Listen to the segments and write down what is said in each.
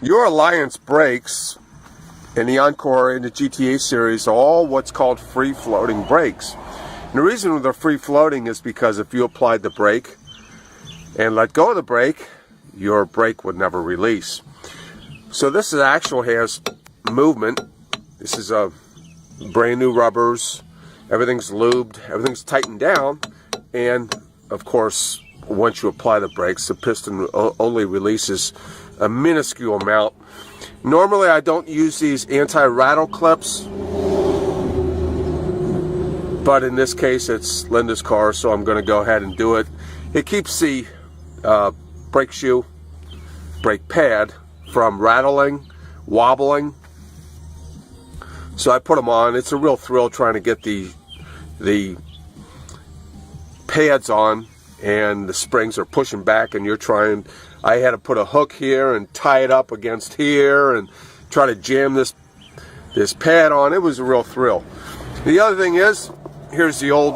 Your Alliance brakes in the Encore and the GTA series are all what's called free-floating brakes. And the reason they're free-floating is because if you applied the brake and let go of the brake, your brake would never release. So this actually has movement. This is a brand new rubbers. Everything's lubed, everything's tightened down, and of course, once you apply the brakes, the piston only releases a minuscule amount. Normally I don't use these anti-rattle clips, but in this case it's Linda's car, so I'm going to go ahead and do it. It keeps the brake shoe, brake pad from rattling, wobbling. So I put them on. It's a real thrill trying to get the pads on, and the springs are pushing back, and you're trying. I had to put a hook here and tie it up against here and try to jam this pad on. It was a real thrill. The other thing is, here's the old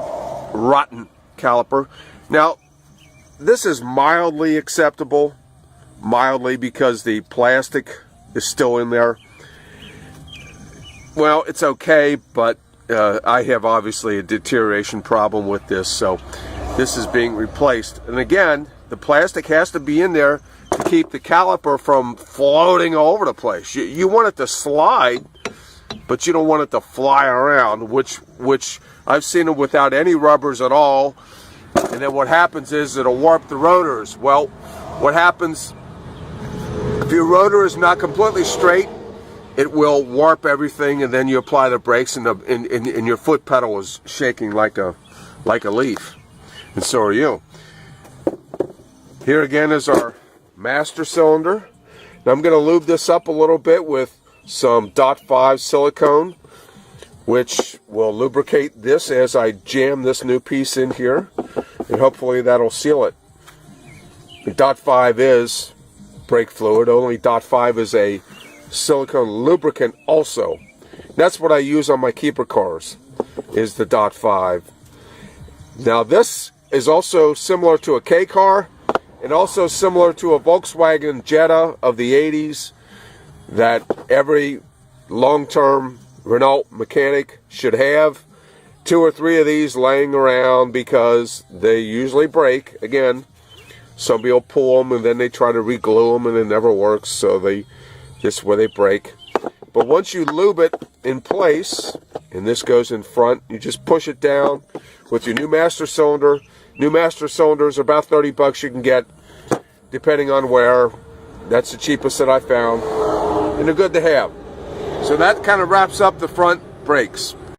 rotten caliper. Now, this is mildly acceptable, mildly, because the plastic is still in there. Well, it's okay, but I have obviously a deterioration problem with this, so this is being replaced. And again, the plastic has to be in there to keep the caliper from floating all over the place. You want it to slide, but you don't want it to fly around, which I've seen it without any rubbers at all. And then what happens is it'll warp the rotors. Well, what happens if your rotor is not completely straight? It will warp everything, and then you apply the brakes, and your foot pedal is shaking like a leaf, and so are you. Here again is our master cylinder. Now I'm going to lube this up a little bit with some .5 silicone, which will lubricate this as I jam this new piece in here, and hopefully that'll seal it. The .5 is brake fluid. Only .5 is a silicone lubricant also. That's what I use on my keeper cars, is the .5. Now this is also similar to a K car, and also similar to a Volkswagen Jetta of the 80s that every long-term Renault mechanic should have. 2 or 3 of these laying around because they usually break. Again, some people pull them and then they try to re-glue them and it never works, so this is where they break. But once you lube it in place, and this goes in front, you just push it down with your new master cylinder. New master cylinders are about 30 bucks you can get, depending on where. That's the cheapest that I found, and they're good to have. So that kind of wraps up the front brakes.